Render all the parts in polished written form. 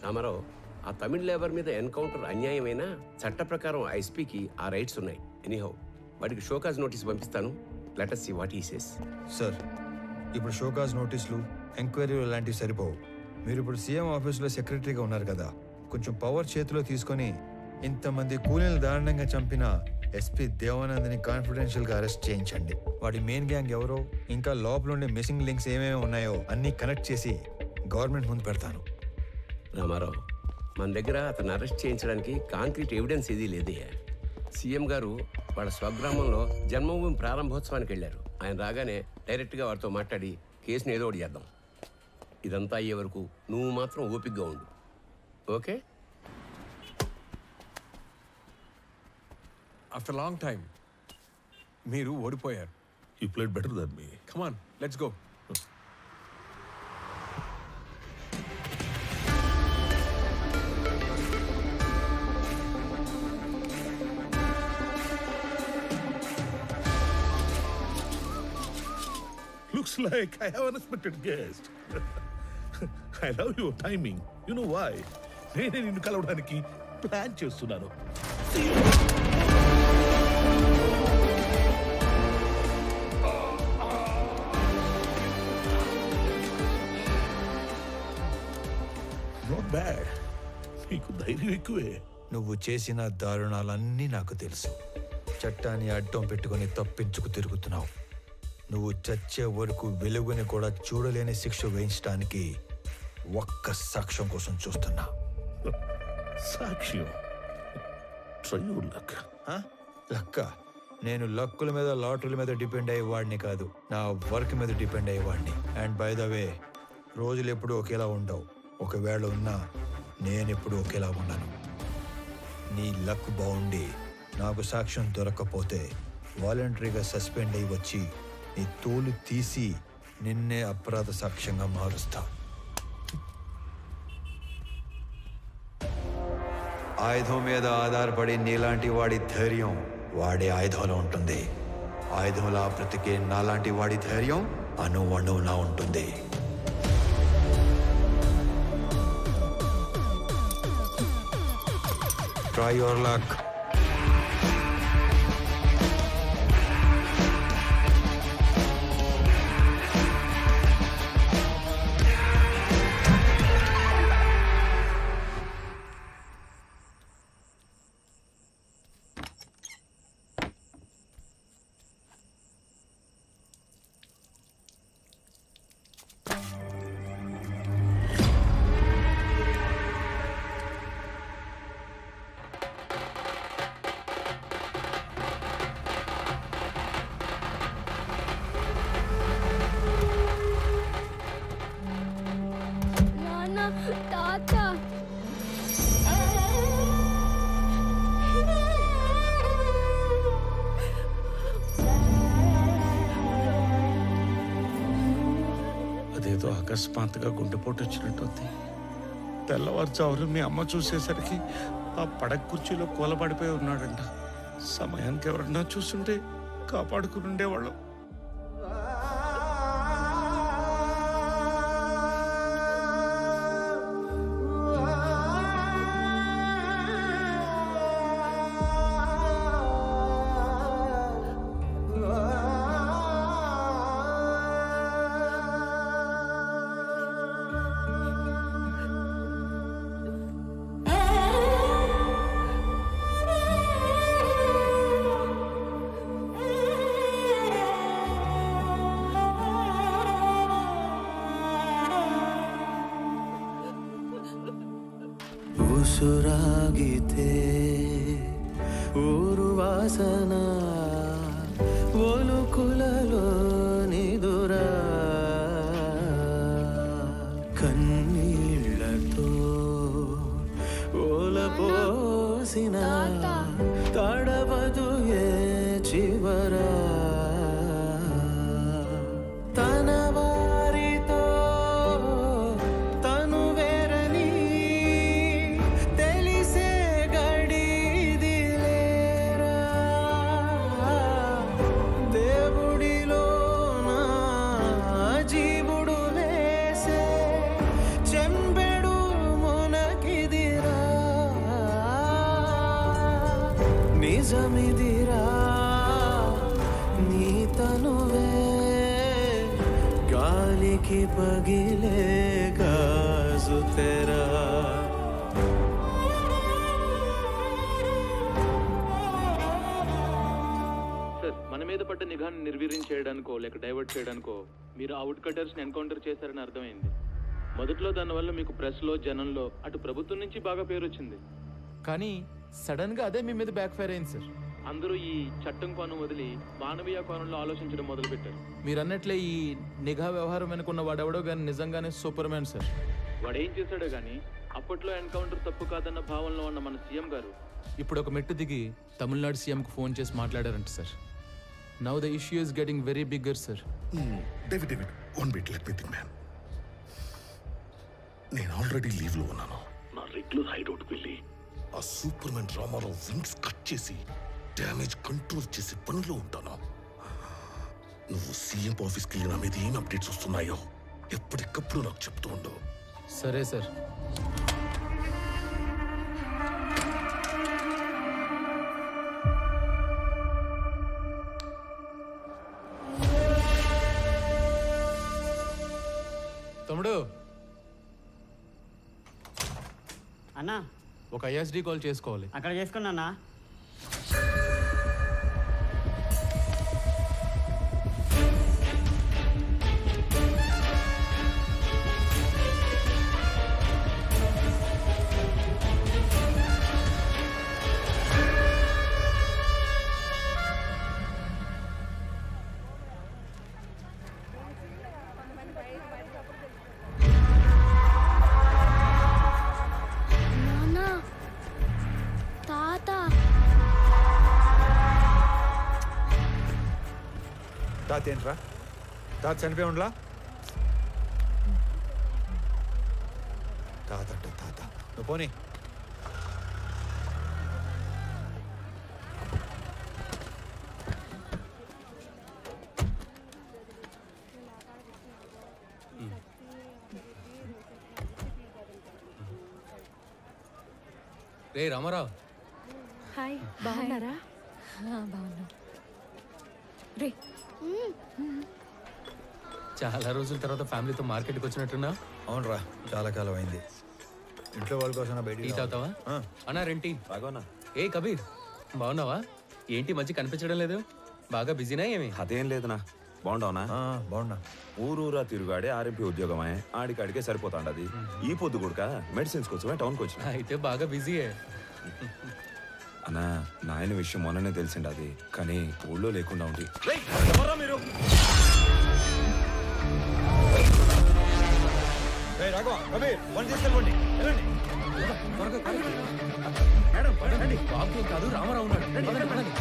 రామారావు, ఆ తమిళ లేబర్ మీద ఎన్కౌంటర్ అన్యాయమైన చట్ట ప్రకారం ఐఎస్పీకి ఆ రైట్స్ ఉన్నాయి. ఎనీహౌ వాడికి షోకాజ్ నోటీస్ పంపిస్తాను. Let us see what he says. Sir, ఇప్పుడు షోకాజ్ నోటీసులు, ఎంక్వైరీలు లాంటివి సరిపోవు. మీరు ఇప్పుడు సీఎం ఆఫీసులో సెక్రటరీగా ఉన్నారు కదా, కొంచెం పవర్ చేతిలో తీసుకొని ఇంతమంది కూలీలు దారుణంగా చంపిన ఎస్పీ దేవానంద్ని కాన్ఫిడెన్షియల్గా అరెస్ట్ చేయించండి. వాడి మెయిన్ గ్యాంగ్ ఎవరో, ఇంకా లోపల ఉండే మిస్సింగ్ లింక్స్ ఏమేమి ఉన్నాయో అన్నీ కనెక్ట్ చేసి గవర్నమెంట్ ముందు పెడతాను. రామారావు, మన దగ్గర అతను అరెస్ట్ చేయించడానికి కాంక్రీట్ ఎవిడెన్స్ ఏదీ లేదే. సీఎం గారు వాళ్ళ స్వగ్రామంలో జన్మభూమి ప్రారంభోత్సవానికి వెళ్ళారు. ఆయన రాగానే డైరెక్ట్గా వారితో మాట్లాడి కేసును ఏదో ఒకటి చేద్దాం. ఇదంతా అయ్యే వరకు నువ్వు మాత్రం ఓపికగా ఉండు. Okay? After a long time, మీరు ఓడిపోయారు. You played better than me. Come on, let's go. Looks like I have unexpected guest. I love your timing. You know why? నేనే నిన్ను కలవడానికి ప్లాన్ చేస్తున్నాను. Not bad. నీకు ధైర్యం ఎక్కువే. నువ్వు చేసిన దారుణాలన్నీ నాకు తెలుసు. చట్టాన్ని అడ్డం పెట్టుకుని తప్పించుకు తిరుగుతున్నావు. నువ్వు చచ్చే వరకు వెలుగుని కూడా చూడలేని శిక్ష వేయించడానికి ఒక్క సాక్ష్యం కోసం చూస్తున్నా. సాక్ష్యం? Try your luck. లక్క? నేను లక్కుల మీద, లాటరీల మీద డిపెండ్ అయ్యేవాడిని కాదు, నా వర్క్ మీద డిపెండ్ అయ్యేవాడిని. అండ్ బై ద వే, రోజులు ఎప్పుడు ఒకేలా ఉండవు. ఒకవేళ ఉన్నా నేనెప్పుడు ఒకేలా ఉన్నాను. నీ లక్ బాగుండి నాకు సాక్ష్యం దొరకకపోతే వాలంటరీగా సస్పెండ్ అయ్యి వచ్చి నీ తోలు తీసి నిన్నే అపరాధ సాక్ష్యంగా మారుస్తా. ఆయుధం మీద ఆధారపడి నీలాంటి వాడి ధైర్యం వాడే ఆయుధంలో ఉంటుంది. ఆయుధంలా బ్రతికే నాలాంటి వాడి ధైర్యం అణువణువులా ఉంటుంది. Try your luck. అదేదో అకస్మాత్తుగా గుండెపోటు వచ్చినట్టుంది. తెల్లవారుజామున మీ అమ్మ చూసేసరికి ఆ పడక కుర్చీలో కూలబడిపోయి ఉన్నాడంట. సమయానికి ఎవరన్నా చూస్తుంటే కాపాడుకుని ఉండేవాళ్ళం. ಉಸುರಾಗಿದೆ ಊರು ವಾಸನ ಒಲುಕುలలో నిదురా కన్నీళ్లతో ఓలపోసిన తడవదు ఏ చివరా తన వారితో తను వేరని తెలిసే గడిదిలేరా దేవుడిలో నా జీవుడు లేసే చెంబెడు మునకే నిజమిదిరా నీ తనువే గాలికి పగిలే గాజు తెరా. మన మీద పడ్డ నిఘాను నిర్వీర్యం చేయడానికో లేక డైవర్ట్ చేయడానికో మీరు ఆ వుడ్ కటర్స్ని ఎన్కౌంటర్ చేశారని అర్థమైంది. మొదట్లో దానివల్ల మీకు ప్రెస్లో జనంలో అటు ప్రభుత్వం నుంచి బాగా పేరు వచ్చింది. కానీ సడన్ గా అదే మీ మీద బ్యాక్ ఫైర్ అయింది సార్. అందరూ ఈ చట్టం కోణం వదిలి మానవీయ కోణంలో ఆలోచించడం మొదలుపెట్టారు. మీరు అన్నట్లే ఈ నిఘా వ్యవహారం వెనుకున్న వాడెవడో కానీ నిజంగానే సూపర్ మ్యాన్ సార్. వాడు ఏం చేశాడో కానీ అప్పట్లో ఎన్కౌంటర్ తప్పు కాదన్న భావనలో ఉన్న మన సీఎం గారు ఇప్పుడు ఒక మెట్టు దిగి తమిళనాడు సీఎంకు ఫోన్ చేసి మాట్లాడారంట sir. Now the issue is getting very bigger sir. David one bit let me think man. నేను ఆల్రెడీ లీవ్ లో ఉన్నాను. నా రెగ్యులర్ హైడౌట్కి వెళ్ళి ఆ super man Rama Rao wings cut చేసి డ్యామేజ్ కంట్రోల్ చేసే పనిలో ఉంటాను. నువ్వు సీఎం ఆఫీస్కి వెళ్ళి నా మీద ఏం అప్డేట్స్ వస్తున్నాయో ఎప్పటికప్పుడు నాకు చెప్తూ ఉండవు. సరే సార్. తమ్ముడు అన్నా ఒక ఐఎస్డి కాల్ చేసుకోవాలి. అక్కడ చేసుకున్నా. తాత ఏంట్రా? తాత చనిపోయి ఉండలా? తాత అంటే తాత. నువ్వు పోనీ. రే రామారావు. హాయ్, బాగున్నారా? బాగున్నా. రే చాలా రోజుల తర్వాత ఫ్యామిలీతో మార్కెట్కి వచ్చినట్టున్నా? అవునరా, చాలా కాలం అయింది. ఇంట్లో వాళ్ళ కోసం టీ తాగుతావా? అన్నా రెంటీ. బాగోనా? ఏ కబీర్, బాగున్నావా? ఏంటి మంచి కనిపించడం లేదు? బాగా బిజీనా ఏమి? అదేం లేదునా. బాగుండవునా? బాగున్నా. ఊరూరా తిరుగాడే ఆర్ఎంపీ ఉద్యోగమే. ఆడికాడికే సరిపోతాండది. ఈ పొద్దు కూడా మెడిసిన్స్ కోసమే టౌన్కి వచ్చిన. అయితే బాగా బిజీయే. అన్నా, నాయన విషయం మొన్ననే తెలిసిండు అది, కానీ ఊళ్ళో లేకుండా ఉండి. రాఘవ, కబీర్, వాళ్ళు తీసుకెళ్ళండి. బాబు కాదు, రామారావు ఉన్నాడు. పదండి, పదండి.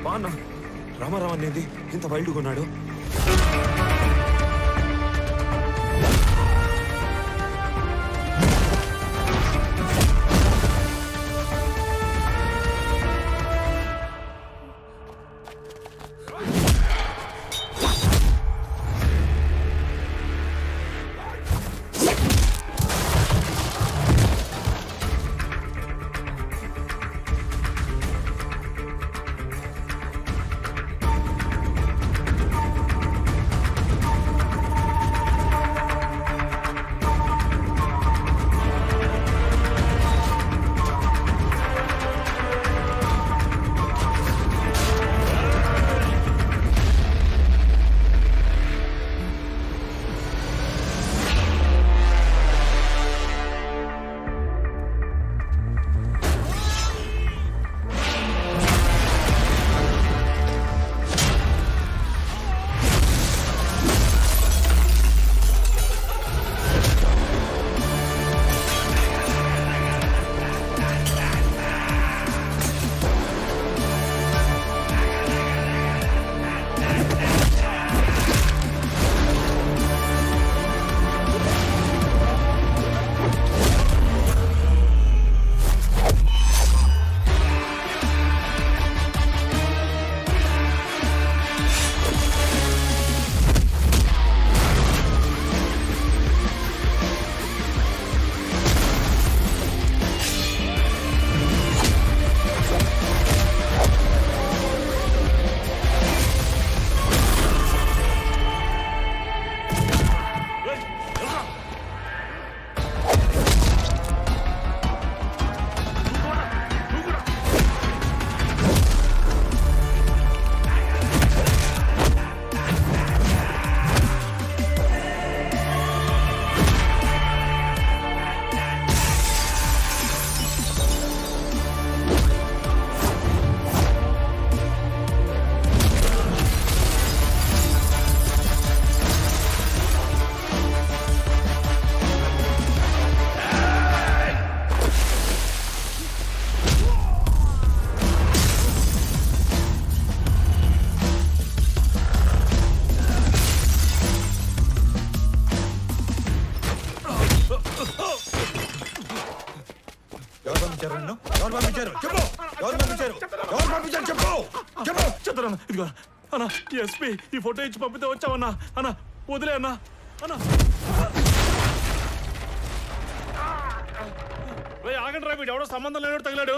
బాగున్నా? రామారావు అనేది ఇంత వైల్డ్గా ఉన్నాడు. ఇదిగో అన్నా ఎస్పీ ఈ ఫోటో ఇచ్చి పంపితే వచ్చావన్నా. అన్నా వదిలే అన్నా. అన్నా ఆగండి రా, వీడు ఎవడో సంబంధం లేనోడు తగిలాడు.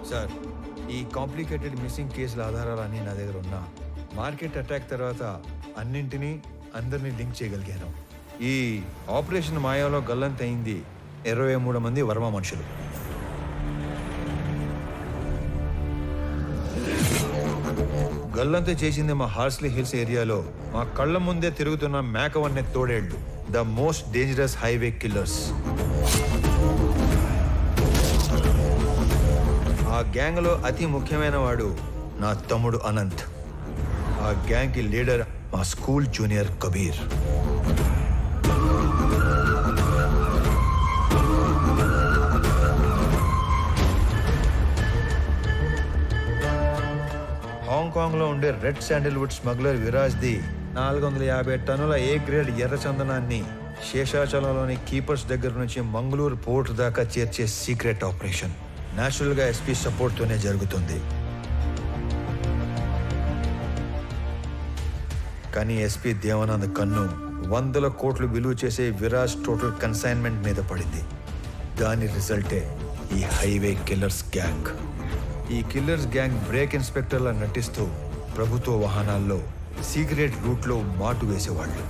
సార్, ఈ కాంప్లికేటెడ్ మిస్సింగ్ కేసుల ఆధారాలన్నీ నా దగ్గర ఉన్నా మార్కెట్ అటాక్ తర్వాత అన్నింటినీ అందరినీ లింక్ చేయగలిగాను. ఈ ఆపరేషన్ మాయాలో గల్లంతయింది 23 మంది వర్మ మనుషులు. గల్లంత చేసింది మా హార్స్లీ హిల్స్ ఏరియాలో మా కళ్ళ ముందే తిరుగుతున్న మేకవన్నె తోడేళ్లు, the most dangerous highway killers. ఆ గ్యాంగ్లో అతి ముఖ్యమైన వాడు నా తమ్ముడు అనంత్. ఆ గ్యాంగ్కి లీడర్ మా స్కూల్ జూనియర్ కబీర్. హాంకాంగ్లో ఉండే రెడ్ శాండిల్వుడ్ స్మగ్లర్ విరాజ్ది 450 టన్నుల ఏ గ్రేడ్ ఎర్రచందనాన్ని శేషాచలంలోని కీపర్స్ దగ్గర నుంచి మంగళూరు పోర్ట్ దాకా చేర్చే సీక్రెట్ ఆపరేషన్ నేచురల్గా ఎస్పీ సపోర్ట్తోనే జరుగుతుంది. కానీ ఎస్పీ దేవానంద్ కన్ను 100 కోట్లు విలువ చేసే విరాజ్ టోటల్ కన్సైన్మెంట్ మీద పడింది. దాని రిజల్టే ఈ హైవే కిల్లర్స్ గ్యాంగ్. ఈ కిల్లర్స్ గ్యాంగ్ బ్రేక్ ఇన్స్పెక్టర్లా నటిస్తూ ప్రభుత్వ వాహనాల్లో సీక్రెట్ రూట్లో మాటు వేసేవాళ్ళు.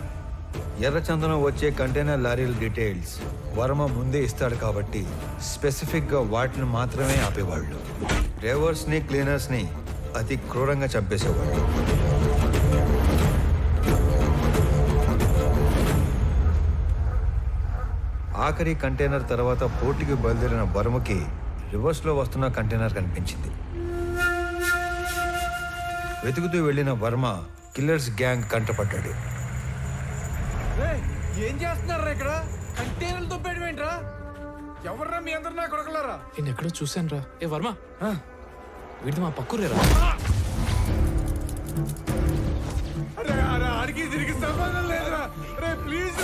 ఎర్రచందనం వచ్చే కంటైనర్ లారీల డీటెయిల్స్ వర్మ ముందే ఇస్తాడు కాబట్టి స్పెసిఫిక్గా వాటిని మాత్రమే ఆపేవాళ్ళు. డ్రైవర్స్ని క్లీనర్స్ని అతి క్రూరంగా చంపేసేవాళ్ళు. ఆఖరి కంటైనర్ తర్వాత పోర్టుకి బయలుదేరిన వర్మకి రివర్స్లో వస్తున్న కంటైనర్ కనిపించింది. వెతుకుతూ వెళ్లిన వర్మ కిల్లర్స్ గ్యాంగ్ కంటపడ్డాడు. ఏం చేస్తున్నారా ఇక్కడ? కంటైనర్లతో పెట్టివేంట్రా? ఎవర్రా మీ అందరు నా కొడకలారా? నేను ఎక్కడో చూశాను రా. ఏ వర్మ, వీడిది మా పక్కూరేరా. అరే ఆడికి తిరిగి సంబంధం లేదురా. రే ప్లీజ్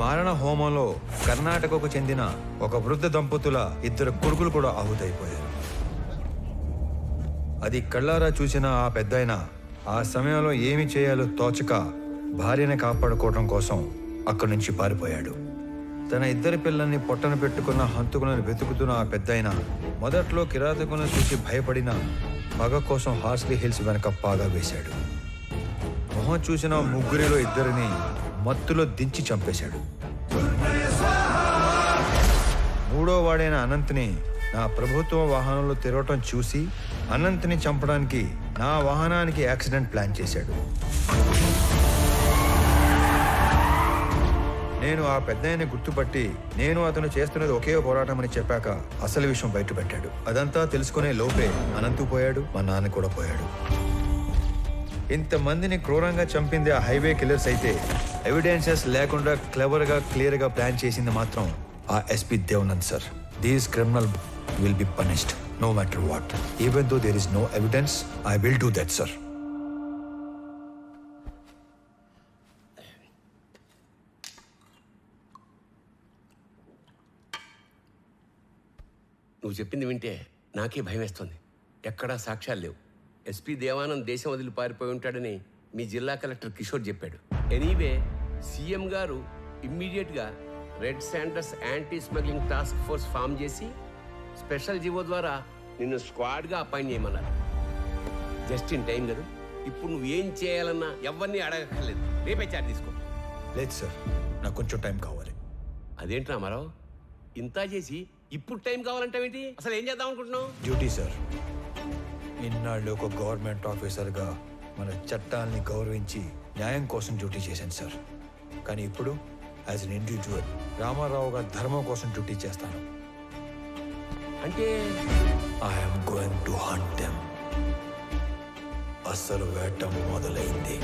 మారణ హోమంలో కర్ణాటకకు చెందిన ఒక వృద్ధ దంపతుల 2 కొడుకులు కూడా ఆహుతైపోయారు. అది కళ్ళారా చూసిన ఆ పెద్దాయన ఆ సమయంలో ఏమి చేయాలో తోచక భార్యని కాపాడుకోవడం కోసం అక్కడి నుంచి పారిపోయాడు. తన ఇద్దరి పిల్లల్ని పొట్టన పెట్టుకున్న హంతకులను వెతుకుతున్న ఆ పెద్దాయన మొదట్లో కిరాతకులను చూసి భయపడిన పగ కోసం హార్స్లీ హిల్స్ వెనక పాగా వేశాడు. మొహం చూసిన ముగ్గురిలో ఇద్దరిని మత్తులో దించి చంపేశాడు. మూడో వాడైన అనంత్ని నా ప్రభుత్వ వాహనంలో తిరగటం చూసి అనంత్ని చంపడానికి నా వాహనానికి యాక్సిడెంట్ ప్లాన్ చేశాడు. నేను ఆ పెద్దాయన్ని గుర్తుపట్టి నేను అతను చేస్తున్నది ఒకే పోరాటం అని చెప్పాక అసలు విషయం బయటపెట్టాడు. అదంతా తెలుసుకునే లోపే అనంతు పోయాడు, మా నాన్న కూడా పోయాడు. ఇంతమందిని క్రూరంగా చంపింది ఆ హైవే కిల్లర్స్ అయితే ఎవిడెన్సెస్ లేకుండా క్లియర్గా ప్లాన్ చేసింది మాత్రం ఆ SP Devanand sir. These criminal will be punished no matter what. Even though there is no evidence, I will do that, sir. నువ్వు చెప్పింది వింటే నాకే భయం వేస్తుంది. ఎక్కడా సాక్ష్యాలు లేవు. ఎస్పీ దేవానంద్ దేశం వదిలి పారిపోయి ఉంటాడని మీ జిల్లా కలెక్టర్ కిషోర్ చెప్పాడు. ఎనీవే సీఎం గారు ఇమ్మీడియట్గా red sanders anti smuggling task force form చేసి స్పెషల్ జీవో ద్వారా నిన్ను స్క్వాడ్గా అపాయింట్ చేయమన్నారు. జస్ట్ ఇన్ టైం కదా. ఇప్పుడు నువ్వు ఏం చేయాలన్నా ఎవరిని అడగక్కర్లేదు. రేపే చార్జ్ తీసుకో. లేదు సార్, నాకు కొంచెం టైం కావాలి. అదేంటి రామారావు, ఇంత చేసి ఇప్పుడు టైం కావాలంటావేంటి? అసలు ఏం చేద్దాం అనుకుంటున్నావు? Duty sir. ఇన్నాళ్ళు ఒక గవర్నమెంట్ ఆఫీసర్గా మన చట్టాలని గౌరవించి న్యాయం కోసం డ్యూటీ చేశాను సార్. కానీ ఇప్పుడు యాజ్ అన్ ఇండివిజువల్ రామారావుగా ధర్మం కోసం డ్యూటీ చేస్తాను. అంటే I'm going to hunt them. అసలు వేట మొదలైంది.